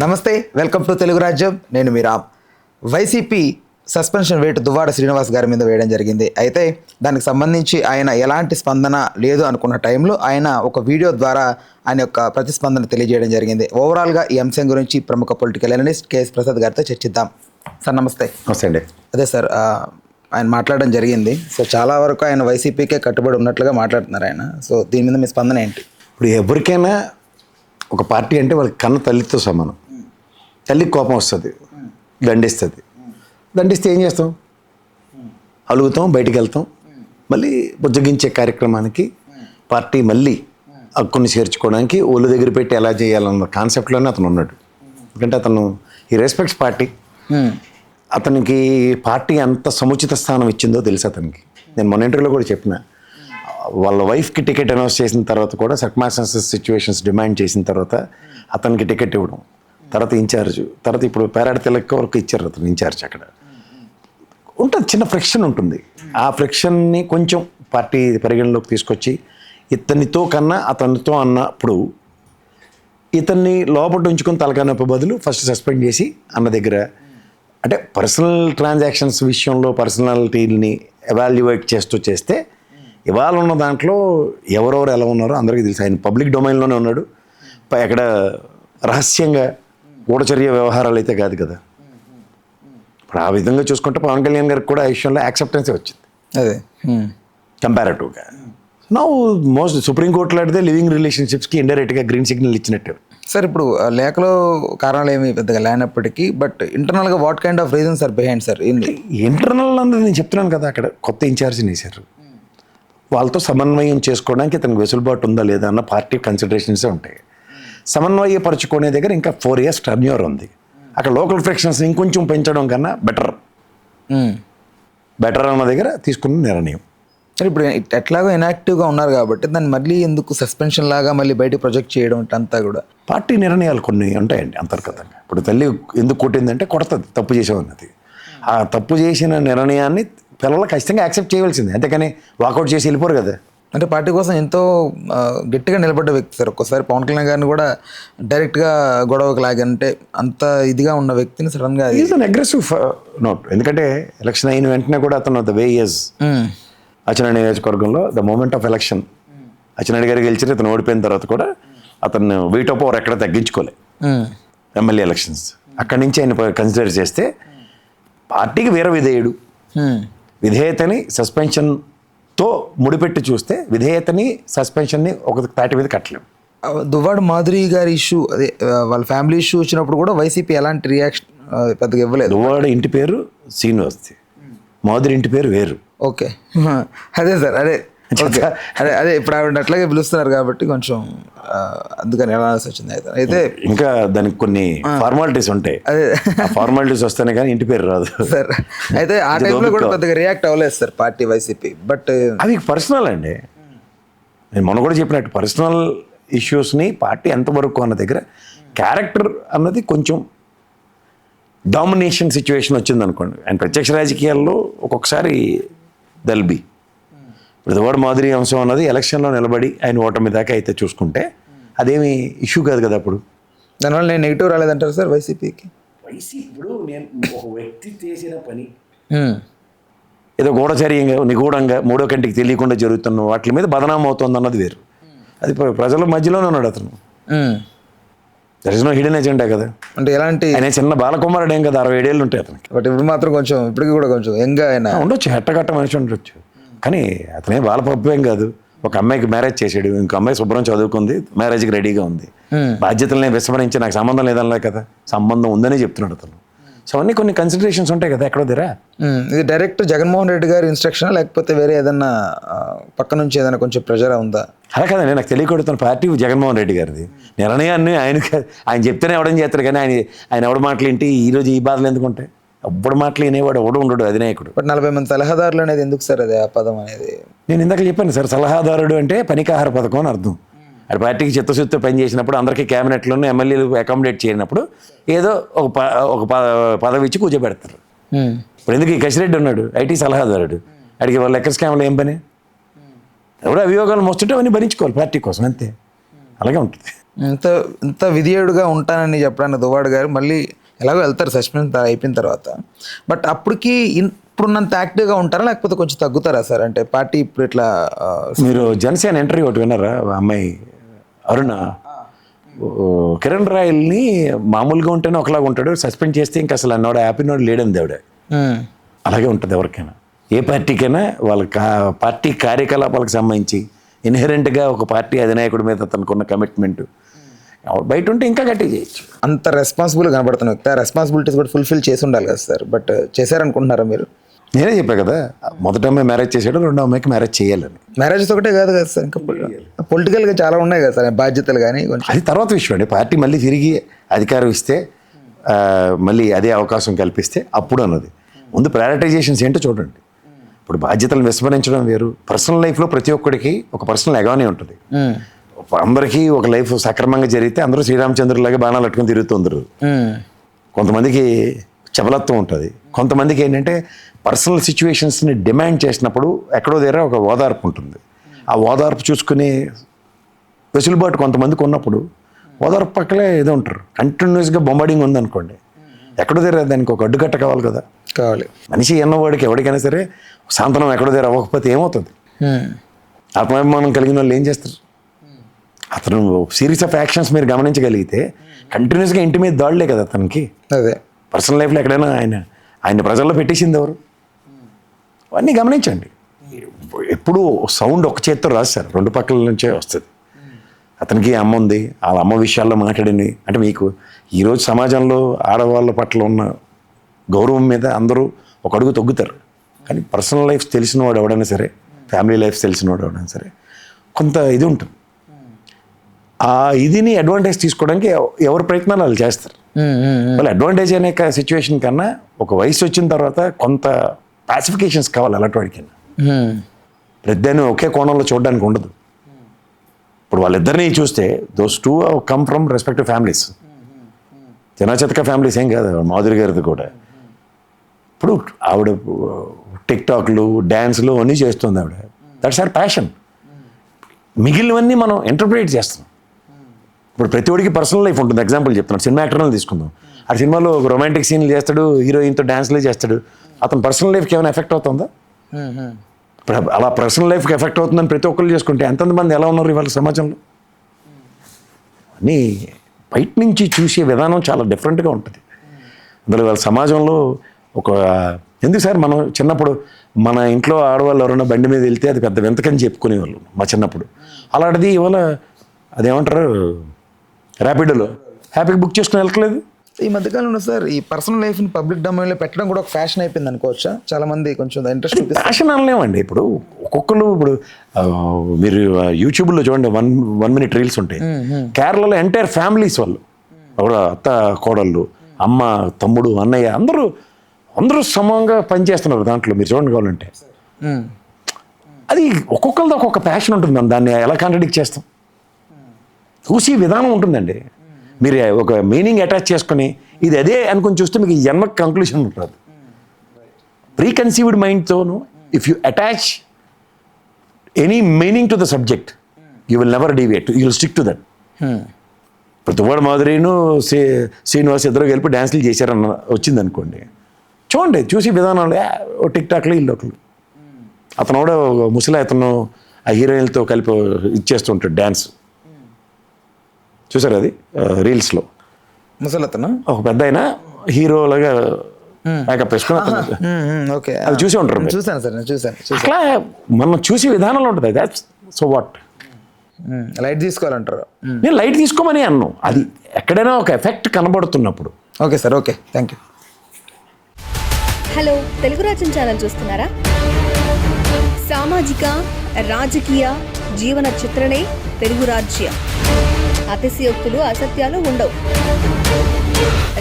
నమస్తే, welcome to Telugu రాజ్యం. నేను మీ రామ్. వైసీపీ సస్పెన్షన్ వేటు దువ్వాడ శ్రీనివాస్ గారి మీద వేయడం జరిగింది. అయితే దానికి సంబంధించి ఆయన ఎలాంటి స్పందన లేదు అనుకున్న టైంలో ఆయన ఒక వీడియో ద్వారా ఆయన యొక్క ప్రతిస్పందన తెలియజేయడం జరిగింది. ఓవరాల్గా ఈ అంశం గురించి ప్రముఖ పొలిటికల్ అనలిస్ట్ కేఎస్ ప్రసాద్ గారితో చర్చిద్దాం. సార్ నమస్తే. నమస్తే అండి. అదే సార్, ఆయన మాట్లాడడం జరిగింది. సో చాలా వరకు ఆయన వైసీపీకే కట్టుబడి ఉన్నట్లుగా మాట్లాడుతున్నారు ఆయన. సో దీని మీద మీ స్పందన ఏంటి? ఇప్పుడు ఎవరికైనా ఒక పార్టీ అంటే వాళ్ళకి కన్న తల్లితో సమానం. తల్లికి కోపం వస్తుంది, దండిస్తే ఏం చేస్తాం? అలుగుతాం, బయటికి వెళ్తాం. మళ్ళీ బుజ్జగించే కార్యక్రమానికి పార్టీ మళ్ళీ హక్కుని చేర్చుకోవడానికి ఒళ్ళు దగ్గర పెట్టి ఎలా చేయాలన్న కాన్సెప్ట్లోనే అతను ఉన్నాడు. ఎందుకంటే అతను ఈ రెస్పెక్ట్స్ పార్టీ. అతనికి పార్టీ అంత సముచిత స్థానం ఇచ్చిందో తెలుసు అతనికి. నేను మొన్న ఇంటర్వ్యూలో కూడా చెప్పిన, వాళ్ళ వైఫ్కి టికెట్ అనౌన్స్ చేసిన తర్వాత కూడా సర్కమ్స్టాన్సెస్ సిచ్యువేషన్స్ డిమాండ్ చేసిన తర్వాత అతనికి టికెట్ ఇవ్వడం, తర్వాత ఇన్ఛార్జ్, తర్వాత ఇప్పుడు పేరాడ తిలక్ వరకు ఇచ్చారు అతను ఇన్ఛార్జ్. అక్కడ ఉంటుంది, చిన్న ఫ్రిక్షన్ ఉంటుంది. ఆ ఫ్రిక్షన్ని కొంచెం పార్టీ పరిగణలోకి తీసుకొచ్చి ఇతనితో కన్నా అతనితో అన్నప్పుడు ఇతన్ని లోపల ఉంచుకొని తలకానొప్ప బదులు ఫస్ట్ సస్పెండ్ చేసి అన్న దగ్గర అంటే పర్సనల్ ట్రాన్సాక్షన్స్ విషయంలో పర్సనాలిటీని ఎవాల్యుయేట్ చేస్తే ఇవాళ ఉన్న దాంట్లో ఎవరెవరు ఎలా ఉన్నారో అందరికీ తెలుసు. ఆయన పబ్లిక్ డొమైన్లోనే ఉన్నాడు. అక్కడ రహస్యంగా గూఢచర్య వ్యవహారాలు అయితే కాదు కదా. ఇప్పుడు ఆ విధంగా చూసుకుంటే పవన్ కళ్యాణ్ గారికి కూడా ఆ విషయంలో యాక్సెప్టెన్సే వచ్చింది. అదే కంపారేటివ్గా నా సుప్రీంకోర్టులో అడితే లివింగ్ రిలేషన్షిప్స్కి ఇండైరెక్ట్గా గ్రీన్ సిగ్నల్ ఇచ్చినట్టు. సార్, ఇప్పుడు లేఖలో కారణాలు ఏమి పెద్దగా లేనప్పటికీ బట్ ఇంటర్నల్గా what kind of reasons are behind sir? Internal అన్నది నేను చెప్తున్నాను కదా, అక్కడ కొత్త ఇన్ఛార్జిని వేశారు. వాళ్ళతో సమన్వయం చేసుకోవడానికి ఇతనికి వెసులుబాటు ఉందా లేదా అన్న పార్టీ కన్సిడరేషన్సే ఉంటాయి. సమన్వయపరుచుకునే దగ్గర ఇంకా 4 years టర్న్యూర్ ఉంది. అక్కడ లోకల్ ఫ్రిక్షన్స్ ఇంకొంచెం పెంచడం కన్నా బెటర్ అన్న దగ్గర తీసుకున్న నిర్ణయం. సార్, ఇప్పుడు ఎట్లాగో ఇన్యాక్టివ్గా ఉన్నారు కాబట్టి దాన్ని మళ్ళీ ఎందుకు సస్పెన్షన్ లాగా మళ్ళీ బయటకు ప్రొజెక్ట్ చేయడం అంతా కూడా పార్టీ నిర్ణయాలు కొన్ని ఉంటాయండి అంతర్గతంగా. ఇప్పుడు తల్లి ఎందుకు కొట్టిందంటే కొడుతుంది, తప్పు చేసామన్నది. ఆ తప్పు చేసిన నిర్ణయాన్ని పిల్లలు ఖచ్చితంగా యాక్సెప్ట్ చేయవలసిందే, అంతేకాని వాకౌట్ చేసి వెళ్ళిపోరు కదా. అంటే పార్టీ కోసం ఎంతో గట్టిగా నిలబడ్డ వ్యక్తి సార్. ఒక్కోసారి పవన్ కళ్యాణ్ గారిని కూడా డైరెక్ట్గా గొడవకు లాగంటే అంత ఇదిగా ఉన్న వ్యక్తిని సడన్గా ఈజ్ అన్ అగ్రెసివ్ నోట్. ఎందుకంటే ఎలక్షన్ అయిన వెంటనే కూడా అతను ద వే ఇయర్స్ అచ్చెన్నాయుడు నియోజకవర్గంలో the moment of election Atchannaidu గారికి గెలిచి అతను ఓడిపోయిన తర్వాత కూడా అతను వీటో పవర్ ఎక్కడ తగ్గించుకోలే ఎమ్మెల్యే ఎలక్షన్స్. అక్కడి నుంచి ఆయన కన్సిడర్ చేస్తే పార్టీకి వీర విధేయుడు. విధేయతని సస్పెన్షన్తో ముడిపెట్టి చూస్తే విధేయతని సస్పెన్షన్ని ఒక తాటి మీద కట్టలేము. దువ్వాడ మాధురి గారి ఇష్యూ, అదే వాళ్ళ ఫ్యామిలీ ఇష్యూ వచ్చినప్పుడు కూడా వైసీపీ ఎలాంటి రియాక్షన్ పెద్దగా ఇవ్వలేదు. దువ్వాడ ఇంటి పేరు శ్రీనివాస్, మాధురి ఇంటి పేరు వేరు. ఓకే, అదే సార్, అదే ఇప్పుడు ఆవిడ అట్లాగే పిలుస్తున్నారు కాబట్టి కొంచెం అందుకని వెళ్ళాల్సి వచ్చింది. అయితే ఇంకా దానికి కొన్ని ఫార్మాలిటీస్ ఉంటాయి, అదే ఫార్మాలిటీస్ వస్తేనే కానీ ఇంటి పేరు రాదు సార్. అయితే ఆ టైంలో కూడా పెద్దగా రియాక్ట్ అవ్వలేదు సార్ పార్టీ వైసీపీ. బట్ అవి పర్సనల్ అండి. నేను మొన్న కూడా చెప్పినట్టు పర్సనల్ ఇష్యూస్ని పార్టీ ఎంతవరకు అన్న దగ్గర క్యారెక్టర్ అన్నది కొంచెం డామినేషన్ సిచ్యువేషన్ వచ్చింది అనుకోండి. ఆయన ప్రత్యక్ష రాజకీయాల్లో ఒక్కొక్కసారి దల్బీ. ఇప్పుడు దువ్వాడ మాధురి అంశం అన్నది ఎలక్షన్లో నిలబడి ఆయన ఓటమి దాకా అయితే చూసుకుంటే అదేమి ఇష్యూ కాదు కదా. అప్పుడు దానివల్ల నేను నెగిటివ్ రాలేదంటారు సార్ వైసీపీకి? ఇప్పుడు నేను ఒక వ్యక్తి చేసిన పని ఏదో గూఢచర్యంగా నిగూఢంగా మూడో కంటికి తెలియకుండా జరుగుతున్న వాటి మీద బదనాం అవుతుంది అన్నది వేరు. అది ప్రజల మధ్యలోనే ఉన్నాడు అతను. There is no hidden agenda కదా. అంటే ఎలాంటి ఆయన చిన్న బాలకుమారుడు ఏం కదా, 67 ఏళ్ళు ఉంటాయి అతనికి. బట్ ఇప్పుడు మాత్రం కొంచెం ఇప్పటికి కూడా కొంచెం యంగ్ ఆయన ఉండొచ్చు, హెట్టగట్ట మనిషి ఉండొచ్చు. కానీ అతనే బాలపప్పు ఏం కాదు. ఒక అమ్మాయికి మ్యారేజ్ చేసాడు, ఇంకో అమ్మాయి శుభ్రం చదువుకుంది, మ్యారేజ్కి రెడీగా ఉంది. బాధ్యతలనే విస్మరించి నాకు సంబంధం లేదనలే కదా, సంబంధం ఉందని చెప్తున్నాడు అతను. సో అన్నీ కొన్ని కన్సిడరేషన్స్ ఉంటాయి కదా ఎక్కడో దిరా. ఇది డైరెక్ట్ జగన్మోహన్ రెడ్డి గారి ఇన్స్ట్రక్షన్ లేకపోతే వేరే ఏదన్నా పక్క నుంచి ఏదైనా కొంచెం ప్రెజర్ ఉందా? అలా కదండి, నాకు తెలియకూడుతున్న పార్టీ జగన్మోహన్ రెడ్డి గారిది. నిర్ణయాన్ని ఆయన చెప్తేనే ఎవడం చేస్తారు, కానీ ఆయన ఎవడ మాటలు ఏంటి ఈరోజు ఈ బాధలు ఎందుకు ఉంటాయి? ఎప్పుడు మాటలు వినేవాడు ఎవడు ఉండడు అధినాయకుడు. బట్ 40 మంది సలహాదారులు అనేది ఎందుకు సార్ అది ఆ పదం అనేది? నేను ఇందాక చెప్పాను సార్, సలహాదారుడు అంటే పనికాహార పథకం అని అర్థం. అది పార్టీకి చిత్తశుద్ధితో పనిచేసినప్పుడు అందరికీ క్యాబినెట్లోనే ఎమ్మెల్యేలు అకామిడేట్ చేయనప్పుడు ఏదో ఒక పదవి ఇచ్చి కూర్చోబెడతారు. ఇప్పుడు ఎందుకు ఈ కసిరెడ్డి ఉన్నాడు ఐటీ సలహాదారుడు, అడిగి వాళ్ళ లెక్కర్ స్కామ్లో ఏం పని? ఎవడో అభియోగాలు మోస్తుంటే అవన్నీ భరించుకోవాలి పార్టీ కోసం, అంతే. అలాగే ఉంటుంది. ఇంత విధేయుడుగా ఉంటానని చెప్పడానికి దువ్వాడ గారు మళ్ళీ ఎలాగో వెళ్తారు సస్పెన్షన్ అయిపోయిన తర్వాత. బట్ అప్పటికి ఇప్పుడున్నంత యాక్టివ్గా ఉంటారా లేకపోతే కొంచెం తగ్గుతారా సార్? అంటే పార్టీ ఇప్పుడు ఇట్లా మీరు జనసేన ఎంట్రీ ఒకటి విన్నారా? అమ్మాయి అరుణ కిరణ్ రాయల్ని మామూలుగా ఉంటేనే ఒకలాగా ఉంటాడు, సస్పెండ్ చేస్తే ఇంకా అసలు అన్నవాడు హ్యాపీ నోడు లేడంది ఆవిడ. అలాగే ఉంటుంది ఎవరికైనా, ఏ పార్టీకైనా వాళ్ళ పార్టీ కార్యకలాపాలకు సంబంధించి ఇన్హెరెంట్గా ఒక పార్టీ అధినాయకుడి మీద తనకున్న కమిట్మెంట్ బయట ఉంటే ఇంకా గట్టి చేయొచ్చు. అంత రెస్పాన్సిబుల్ కనబడుతున్న వ్యక్తి రెస్పాన్సిబిలిటీస్ కూడా ఫుల్ఫిల్ చేసి ఉండాలి కదా సార్. బట్ చేశారనుకుంటున్నారా మీరు? నేనే చెప్పా కదా, మొదట అమ్మాయి మ్యారేజ్ చేశాడు, రెండో అమ్మాయికి మ్యారేజ్ చేయాలని. మ్యారేజ్ ఒకటే కాదు కదా సార్, ఇంకా పొలిటికల్గా చాలా ఉన్నాయి కదా సార్ బాధ్యతలు. కానీ కొంచెం అది తర్వాత విషయం అండి. పార్టీ మళ్ళీ తిరిగి అధికారం ఇస్తే మళ్ళీ అదే అవకాశం కల్పిస్తే అప్పుడు అన్నది. ముందు ప్రయారిటైజేషన్స్ ఏంటో చూడండి. ఇప్పుడు బాధ్యతలను విస్మరించడం వేరు. పర్సనల్ లైఫ్లో ప్రతి ఒక్కడికి ఒక పర్సనల్ ఎగానే ఉంటుంది. అందరికీ ఒక లైఫ్ సక్రమంగా జరిగితే అందరూ శ్రీరామచంద్రులాగా బాణాలు పట్టుకుని తిరుగుతుందరు. కొంతమందికి చపలత్వం ఉంటుంది, కొంతమందికి ఏంటంటే పర్సనల్ సిచ్యువేషన్స్ని డిమాండ్ చేసినప్పుడు ఎక్కడో దగ్గర ఒక ఓదార్పు ఉంటుంది. ఆ ఓదార్పు చూసుకునే వెసులుబాటు కొంతమందికి ఉన్నప్పుడు ఓదార్పు పక్కలే ఏదో ఉంటారు. కంటిన్యూస్గా బొంబాడింగ్ ఉందనుకోండి, ఎక్కడో దగ్గర దానికి ఒక అడ్డుకట్ట కావాలి కదా. కావాలి. మనిషి ఎన్నవాడికి ఎవరికైనా సరే సాంతనం ఎక్కడో దగ్గర అవ్వకపోతే ఏమవుతుంది? ఆత్మాభిమానం కలిగిన వాళ్ళు ఏం చేస్తారు? అతను సిరీస్ ఆఫ్ యాక్షన్స్ మీరు గమనించగలిగితే కంటిన్యూస్గా ఇంటి మీద దాడులే కదా అతనికి. అదే పర్సనల్ లైఫ్లో ఎక్కడైనా ఆయన ప్రజల్లో పెట్టేసింది ఎవరు? అవన్నీ గమనించండి. ఎప్పుడు సౌండ్ ఒక చేత్తో రాస్తారు, రెండు పక్కల నుంచే వస్తుంది. అతనికి అమ్మ ఉంది, వాళ్ళ అమ్మ విషయాల్లో మాట్లాడింది. అంటే మీకు ఈరోజు సమాజంలో ఆడవాళ్ళ పట్ల ఉన్న గౌరవం మీద అందరూ ఒక అడుగు తొగ్గుతారు. కానీ పర్సనల్ లైఫ్ తెలిసిన వాడు ఎవడైనా సరే, ఫ్యామిలీ లైఫ్ తెలిసిన వాడు ఎవడైనా సరే కొంత ఇది ఉంటుంది. ఆ ఇదిని అడ్వాంటేజ్ తీసుకోవడానికి ఎవరి ప్రయత్నాలు వాళ్ళు చేస్తారు. వాళ్ళు అడ్వాంటేజ్ అనే సిచ్యువేషన్ కన్నా ఒక వయసు వచ్చిన తర్వాత కొంత పాసిఫికేషన్స్ కావాలి అలాంటి వాడికి. ప్రతిదాన్ని ఒకే కోణంలో చూడడానికి ఉండదు. ఇప్పుడు వాళ్ళిద్దరినీ చూస్తే those two come from respective families. చిన్నచితక ఫ్యామిలీస్ ఏం కాదు. మాధురి గారిది కూడా ఇప్పుడు ఆవిడ టిక్టాక్లు, డ్యాన్స్లు అన్నీ చేస్తుంది ఆవిడ. That's her passion. మిగిలినవన్నీ మనం ఇంటర్ప్రిటేట్ చేస్తున్నాం. ఇప్పుడు ప్రతి ఒడికి పర్సనల్ లైఫ్ ఉంటుంది. ఎగ్జాంపుల్ చెప్తున్నాను, సినిమా యాక్టర్ని తీసుకుందాం. ఆ సినిమాలో ఒక రొమాంటిక్ సీన్లు చేస్తాడు, హీరోయిన్తో డ్యాన్స్లే చేస్తాడు. అతను పర్సనల్ లైఫ్కి ఏమైనా ఎఫెక్ట్ అవుతుందా? అలా పర్సనల్ లైఫ్కి ఎఫెక్ట్ అవుతుందని ప్రతి ఒక్కరు చేసుకుంటే ఎంతమంది ఎలా ఉన్నారు ఇవాళ సమాజంలో? అని బయట నుంచి చూసే విధానం చాలా డిఫరెంట్గా ఉంటుంది. అందులో వాళ్ళ సమాజంలో ఒక ఎందుకు సార్ మనం చిన్నప్పుడు మన ఇంట్లో ఆడవాళ్ళు ఎవరైనా బండి మీద వెళ్తే అది పెద్ద వింతకని చెప్పుకునేవాళ్ళు మా చిన్నప్పుడు. అలాంటిది ఇవాళ అదేమంటారు ర్యాపిడోలో హ్యాపీగా బుక్ చేసుకుని వెళ్ళట్లేదు. ఈ మధ్యకాలంలో సార్ ఈ పర్సనల్ లైఫ్ని పబ్లిక్ డొమైన్లో పెట్టడం కూడా ఒక ఫ్యాషన్ అయిపోయింది అనుకోవచ్చా? చాలా మంది కొంచెం ఇంట్రెస్ట్ ఫ్యాషన్ అనలేమండి. ఇప్పుడు ఒక్కొక్కరు ఇప్పుడు మీరు యూట్యూబ్లో చూడండి, 1 minute రీల్స్ ఉంటాయి. కేరళలో ఎంటైర్ ఫ్యామిలీస్ వాళ్ళు అత్త కోడళ్ళు, అమ్మ తమ్ముడు అన్నయ్య అందరూ సమంగా పనిచేస్తున్నారు దాంట్లో. మీరు చూడండి కావాలంటే అది ఒక్కొక్కరిది ఒక్కొక్క ప్యాషన్ ఉంటుంది. మనం దాన్ని ఎలా కాంట్రడిక్ట్ చేస్తాం? చూసి విధానం ఉంటుందండి. మీరు ఒక మీనింగ్ అటాచ్ చేసుకుని ఇది అదే అనుకుని చూస్తే మీకు జన్మకి కంక్లూషన్ ఉంటుంది. ప్రీకన్సీవ్డ్ మైండ్తోను if you attach any meaning to the subject you will never deviate, you will stick to that. ఇప్పుడు దువ్వాడ మాధురిను శ్రీనివాస్ ఇద్దరు కలిపి డ్యాన్సులు చేశారన్న వచ్చింది అనుకోండి, చూడండి చూసి విధానాలు టిక్టాక్లో ఇల్లు ఒకరు. అతను కూడా ముసలి అతను ఆ హీరోయిన్లతో కలిపి ఇచ్చేస్తుంటాడు డ్యాన్స్. చూసారు అది రీల్స్లో? ముసలతను ఒక పెద్ద అయినా హీరోలాగా మేకప్ వేసుకుని ఓకే అది చూసి ఉంటారు. చూసాను సార్, చూసాను. అట్లా మనం చూసి విధానంలో ఉంటుంది. That's so what. లైట్ తీసుకోవాలంటారు. నేను లైట్ తీసుకోమని అన్నాను. అది ఎక్కడైనా ఒక ఎఫెక్ట్ కనబడుతున్నప్పుడు. Okay sir, okay, thank you. Hello, Telugu Rajyam channel చూస్తున్నారా? సామాజిక రాజకీయ జీవన చిత్రణే తెలుగు రాజ్యం. అతిశయోక్తులు అసత్యాలు ఉండవు.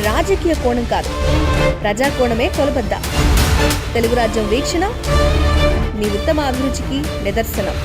రాజకీయ కోణం కాదు, ప్రజా కోణమే కొలబద్ద. తెలుగు రాజ్యం వీక్షణ మీ ఉత్తమ అభిరుచికి నిదర్శనం.